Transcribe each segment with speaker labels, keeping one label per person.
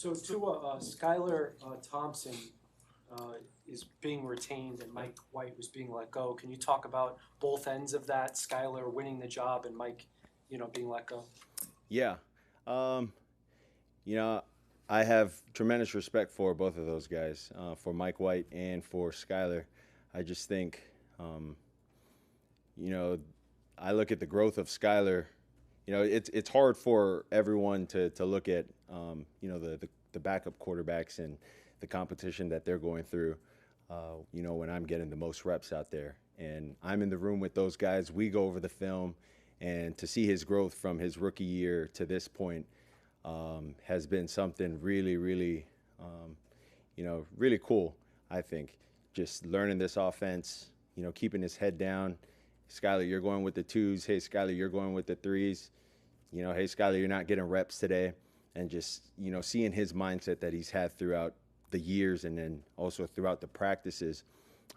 Speaker 1: So Skyler Thompson is being retained and Mike White was being let go. Can you talk about both ends of that? Skyler winning the job and Mike, being let go.
Speaker 2: Yeah. Um, you know, I have tremendous respect for both of those guys, for Mike White and for Skyler. I just think, um, you know, I look at the growth of Skyler. It's hard for everyone to look at, the backup quarterbacks and the competition that they're going through. When I'm getting the most reps out there, and I'm in the room with those guys, we go over the film, and to see his growth from his rookie year to this point has been something really, really, really cool. I think just learning this offense, keeping his head down. Skyler, you're going with the twos. Hey, Skyler, you're going with the threes. Hey, Skyler, you're not getting reps today. And just, seeing his mindset that he's had throughout the years and then also throughout the practices,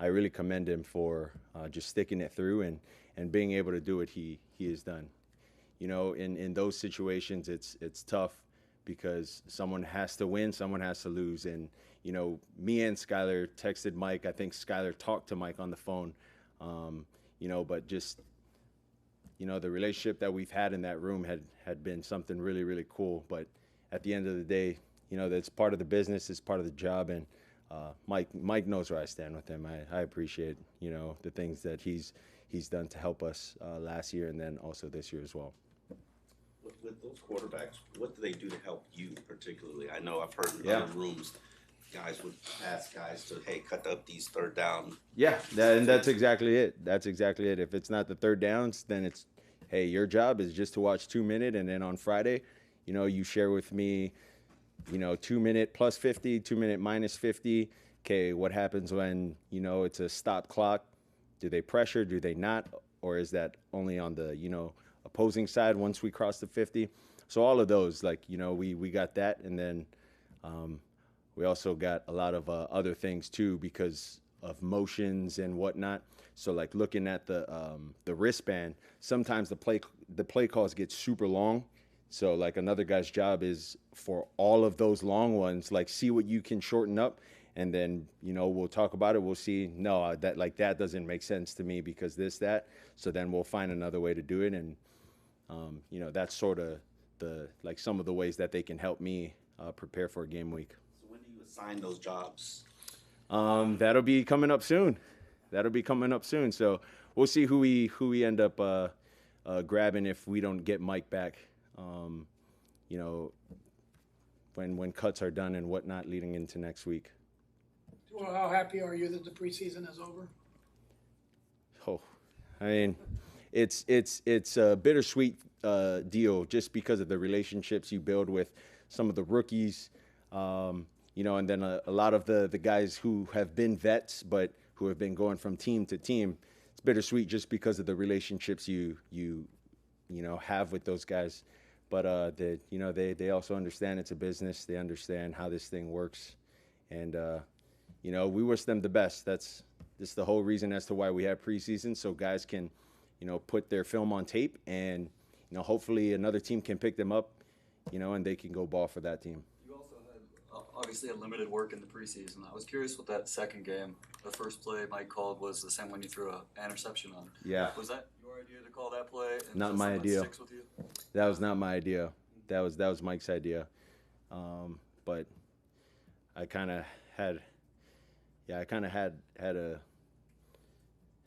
Speaker 2: I really commend him for just sticking it through and being able to do what he has done. In those situations, it's tough because someone has to win, someone has to lose. And, me and Skyler texted Mike. I think Skyler talked to Mike on the phone. But just, the relationship that we've had in that room had been something really, really cool. But at the end of the day, that's part of the business, it's part of the job. And Mike knows where I stand with him. I appreciate, the things that he's done to help us last year and then also this year as well.
Speaker 3: With those quarterbacks, what do they do to help you particularly? I know I've heard in other rooms, guys would ask guys to, hey, cut up these third down.
Speaker 2: Yeah, and that's exactly it. That's exactly it. If it's not the third downs, then it's, hey, your job is just to watch 2 minutes, and then on Friday, you share with me, 2 minute plus 50, 2 minute minus 50. Okay, what happens when, it's a stop clock? Do they pressure? Do they not? Or is that only on the, opposing side once we cross the 50? So all of those, we got that, and then we also got a lot of other things too because of motions and whatnot. So looking at the wristband, sometimes the play calls get super long. So another guy's job is for all of those long ones, see what you can shorten up, and then we'll talk about it. We'll see. No, that doesn't make sense to me because that. So then we'll find another way to do it, and that's sort of the some of the ways that they can help me prepare for a game week.
Speaker 3: Assign those jobs?
Speaker 2: That'll be coming up soon. So we'll see who we end up grabbing if we don't get Mike back. When cuts are done and whatnot leading into next week.
Speaker 4: Well, how happy are you that the preseason is over?
Speaker 2: Oh, I mean, it's a bittersweet deal just because of the relationships you build with some of the rookies. And then a lot of the guys who have been vets but who have been going from team to team. It's bittersweet just because of the relationships you have with those guys. But they also understand it's a business. They understand how this thing works, and we wish them the best. This is the whole reason as to why we have preseason, so guys can put their film on tape, and hopefully another team can pick them up, and they can go ball for that team.
Speaker 5: Obviously had limited work in the preseason. I was curious with that second game. The first play Mike called was the same one you threw an interception on.
Speaker 2: Yeah.
Speaker 5: Was that your idea to call that play? And
Speaker 2: not my idea.
Speaker 5: Sticks with you?
Speaker 2: That was not my idea. That was Mike's idea. But I kind of had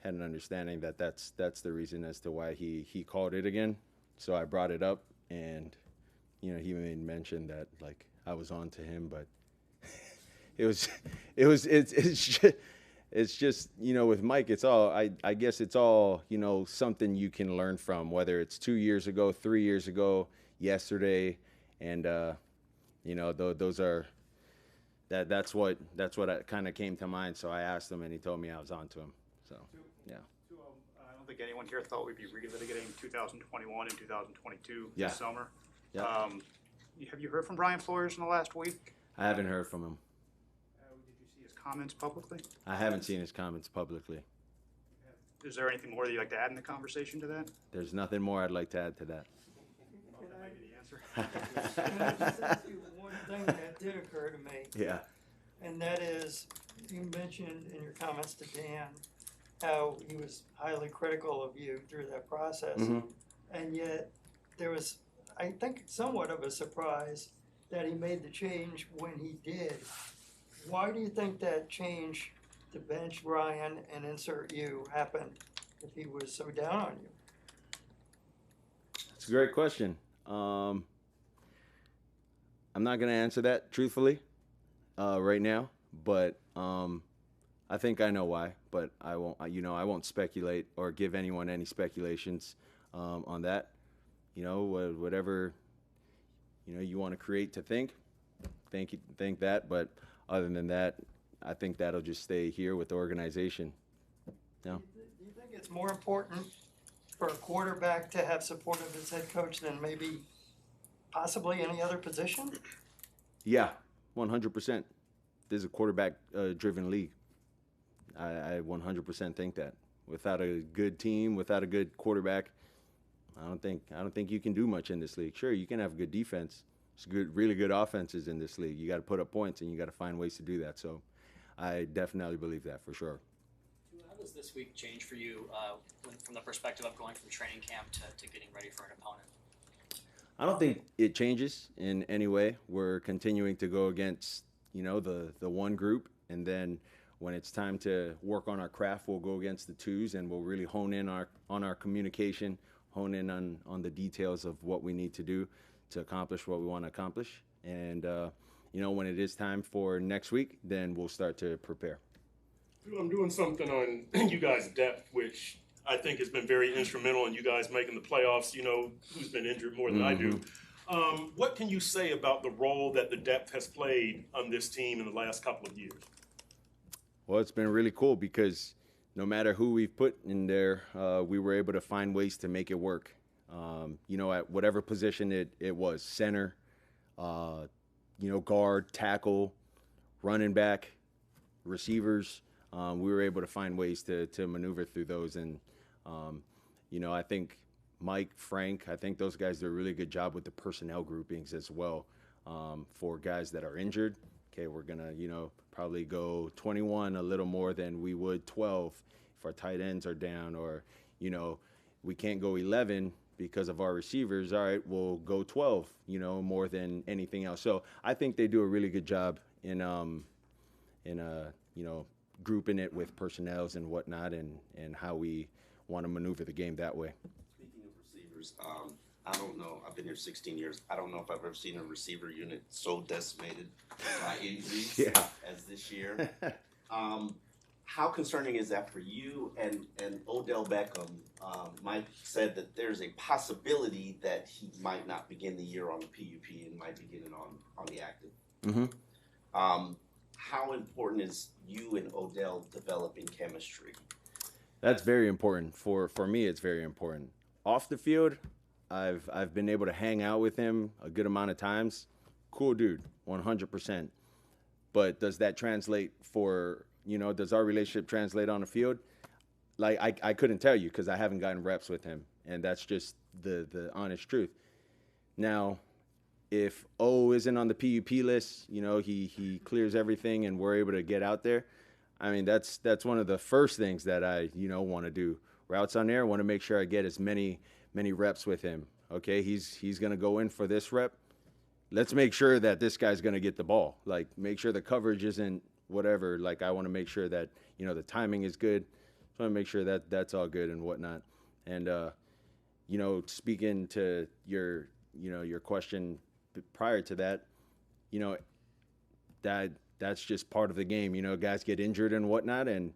Speaker 2: an understanding that that's the reason as to why he called it again. So I brought it up, and he made mention that I was on to him, but it's just with Mike, it's all I guess it's all something you can learn from, whether it's 2 years ago, 3 years ago, yesterday, and those are that's what kind of came to mind. So I asked him, and he told me I was on to him. So yeah.
Speaker 6: I don't think anyone here thought we'd be relitigating 2021 and 2022
Speaker 2: Yeah.
Speaker 6: this summer.
Speaker 2: Yeah.
Speaker 6: Have you heard from Brian Flores in the last week?
Speaker 2: I haven't heard from him.
Speaker 6: Did you see his comments publicly?
Speaker 2: I haven't seen his comments publicly.
Speaker 6: Is there anything more that you'd like to add in the conversation to that?
Speaker 2: There's nothing more I'd like to add to that.
Speaker 6: Well, that might be the answer.
Speaker 5: answer.
Speaker 7: Can I just ask you one thing that did occur to me,
Speaker 2: Yeah.
Speaker 7: and that is, you mentioned in your comments to Dan how he was highly critical of you through that process.
Speaker 2: Mhm.
Speaker 7: And yet, there was, I think, somewhat of a surprise that he made the change when he did. Why do you think that change to bench Ryan and insert you happened if he was so down on you?
Speaker 2: It's a great question. I'm not gonna answer that truthfully right now, but I think I know why. But I won't. I won't speculate or give anyone any speculations on that. Whatever you want to create to think that. But other than that, I think that'll just stay here with the organization. No.
Speaker 7: Do you think it's more important for a quarterback to have support of his head coach than maybe possibly any other position?
Speaker 2: Yeah, 100%. This is a quarterback-driven league. I 100% think that. Without a good team, without a good quarterback, I don't think you can do much in this league. Sure, you can have good defense. There's really good offenses in this league. You got to put up points, and you got to find ways to do that. So, I definitely believe that for sure.
Speaker 8: How does this week change for you from the perspective of going from training camp to getting ready for an opponent?
Speaker 2: I don't think it changes in any way. We're continuing to go against, the one group, and then when it's time to work on our craft, we'll go against the twos, and we'll really hone in on our communication, hone in on the details of what we need to do to accomplish what we want to accomplish. And when it is time for next week, then we'll start to prepare.
Speaker 9: I'm doing something on you guys' depth, which I think has been very instrumental in you guys making the playoffs. Who's been injured more than I do. What can you say about the role that the depth has played on this team in the last couple of years?
Speaker 2: Well, it's been really cool because no matter who we've put in there, we were able to find ways to make it work. At whatever position it was, center, guard, tackle, running back, receivers, we were able to find ways to maneuver through those. And, I think Mike, Frank, I think those guys do a really good job with the personnel groupings as well. For guys that are injured, okay, we're going to, probably go 21 a little more than we would 12 if our tight ends are down, or, we can't go 11 because of our receivers. All right, we'll go 12, more than anything else. So I think they do a really good job in grouping it with personnels and whatnot, and how we want to maneuver the game that way.
Speaker 3: Speaking of receivers, I don't know. I've been here 16 years. I don't know if I've ever seen a receiver unit so decimated by injuries as this year. How concerning is that for you? And Odell Beckham, Mike said that there's a possibility that he might not begin the year on the PUP and might begin it on the active.
Speaker 2: Mm-hmm.
Speaker 3: How important is you and Odell developing chemistry?
Speaker 2: That's very important. For me, it's very important. Off the field, I've been able to hang out with him a good amount of times. Cool dude, 100%. But does that translate does our relationship translate on the field? Like, I couldn't tell you because I haven't gotten reps with him, and that's just the honest truth. Now, if O isn't on the PUP list, he clears everything and we're able to get out there, I mean, that's one of the first things that I, want to do. Routes on air, I want to make sure I get as many reps with him. Okay, he's going to go in for this rep. Let's make sure that this guy's going to get the ball. Like, make sure the coverage isn't whatever. Like, I want to make sure that, the timing is good. So I want to make sure that that's all good and whatnot. And, speaking to your question prior to that, that's just part of the game. Guys get injured and whatnot, and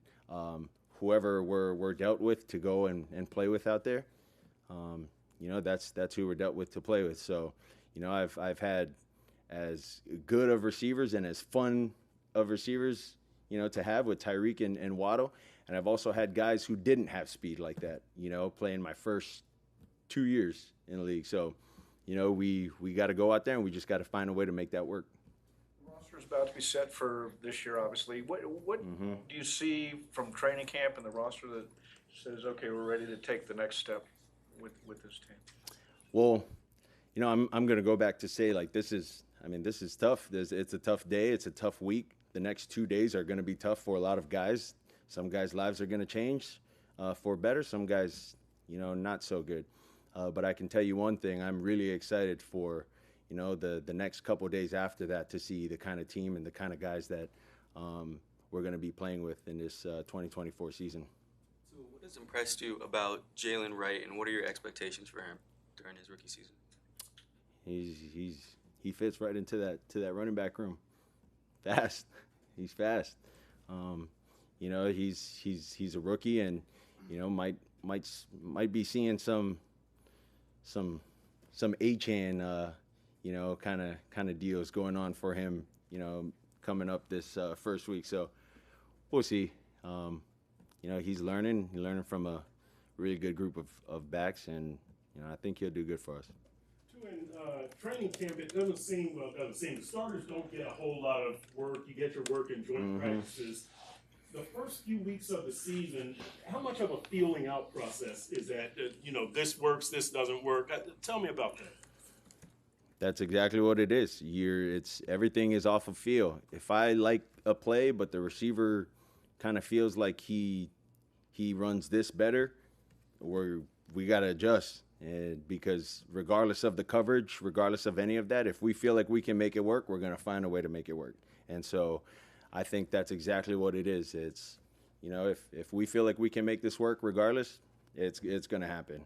Speaker 2: whoever we're dealt with to go and play with out there, that's who we're dealt with to play with. So, I've had as good of receivers and as fun of receivers, to have with Tyreek and Waddle. And I've also had guys who didn't have speed like that, playing my first 2 years in the league. So, we got to go out there and we just got to find a way to make that work.
Speaker 10: The roster's about to be set for this year, obviously. What do you see from training camp and the roster that says, okay, we're ready to take the next step with this team?
Speaker 2: Well, I'm going to go back to say, like, this is tough. It's a tough day. It's a tough week. The next 2 days are going to be tough for a lot of guys. Some guys' lives are going to change for better. Some guys, not so good. But I can tell you one thing. I'm really excited for, the next couple days after that to see the kind of team and the kind of guys that we're going to be playing with in this 2024 season.
Speaker 11: So what has impressed you about Jaylen Wright, and what are your expectations for him during his rookie season?
Speaker 2: He fits right into that running back room. Fast. He's fast. He's a rookie, and might be seeing some Achane kind of deals going on for him, coming up this first week. So we'll see. He's learning from a really good group of backs, and I think he'll do good for us.
Speaker 9: In training camp, it doesn't seem the starters don't get a whole lot of work. You get your work in joint practices. The first few weeks of the season, how much of a feeling out process is that? This works, this doesn't work. Tell me about that.
Speaker 2: That's exactly what it is. Everything is off of feel. If I like a play, but the receiver kind of feels like he runs this better, we got to adjust. And because regardless of the coverage, regardless of any of that, if we feel like we can make it work, we're going to find a way to make it work. And so I think that's exactly what it is. It's, if we feel like we can make this work regardless, it's going to happen.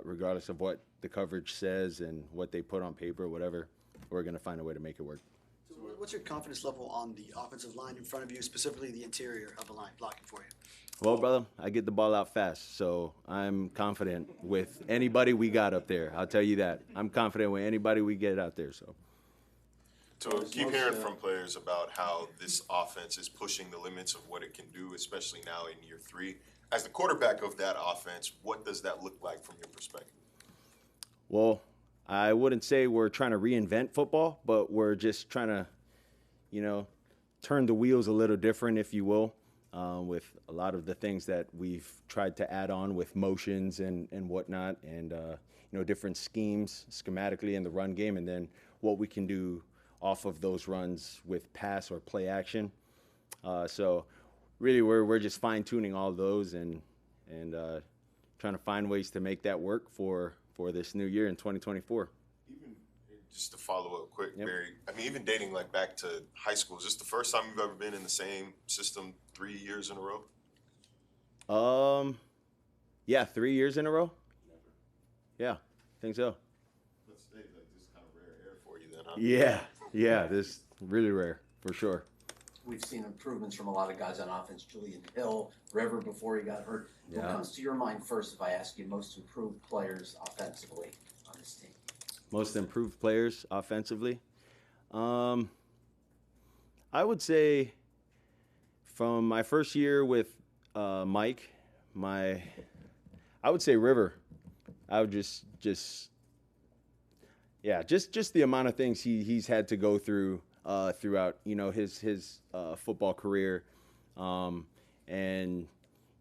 Speaker 2: Regardless of what the coverage says and what they put on paper, whatever, we're going to find a way to make it work.
Speaker 12: So what's your confidence level on the offensive line in front of you, specifically the interior of the line blocking for you?
Speaker 2: Well, brother, I get the ball out fast, so I'm confident with anybody we got up there. I'll tell you that. I'm confident with anybody we get out there. So
Speaker 13: keep hearing from players about how this offense is pushing the limits of what it can do, especially now in year 3. As the quarterback of that offense, what does that look like from your perspective?
Speaker 2: Well, I wouldn't say we're trying to reinvent football, but we're just trying to, turn the wheels a little different, if you will. With a lot of the things that we've tried to add on with motions and whatnot, and different schemes schematically in the run game, and then what we can do off of those runs with pass or play action. So really we're just fine-tuning all those and trying to find ways to make that work for this new year in 2024.
Speaker 13: Just to follow up quick,
Speaker 2: Yep.
Speaker 13: Barry, even dating back to high school, is this the first time you've ever been in the same system 3 years in a row?
Speaker 2: Yeah, 3 years in a row.
Speaker 13: Never.
Speaker 2: Yeah, I think so.
Speaker 13: Let's say this is kind of rare air for you then, huh?
Speaker 2: Yeah, this is really rare for sure.
Speaker 14: We've seen improvements from a lot of guys on offense. Julian Hill, River before he got hurt.
Speaker 2: Yeah.
Speaker 14: What comes to your mind first if I ask you most improved players offensively on this team?
Speaker 2: Most improved players offensively. I would say from my first year with Mike, I would say River. I would just the amount of things he's had to go through throughout his football career, and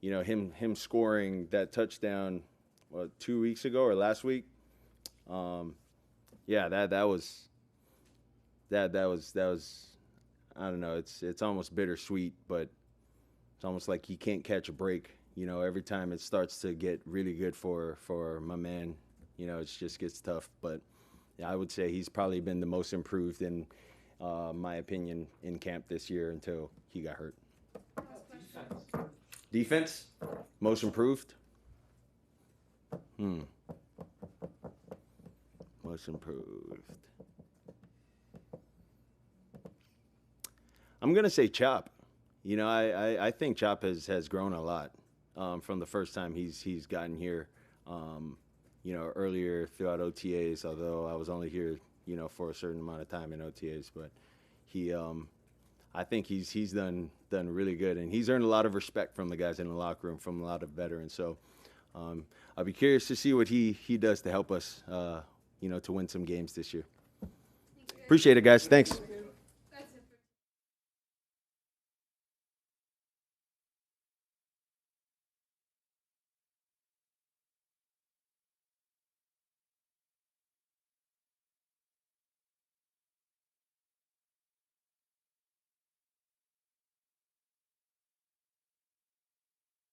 Speaker 2: him scoring that touchdown 2 weeks ago or last week. That was I don't know, it's almost bittersweet, but it's almost like he can't catch a break. Every time it starts to get really good for my man, it just gets tough. But yeah, I would say he's probably been the most improved in my opinion in camp this year until he got hurt. Defense, most improved. Most improved. I'm gonna say Chop. I think Chop has grown a lot from the first time he's gotten here. Earlier throughout OTAs, although I was only here, for a certain amount of time in OTAs, but I think he's done really good, and he's earned a lot of respect from the guys in the locker room, from a lot of veterans. So I'll be curious to see what he does to help us, to win some games this year. Appreciate it, guys. Thanks.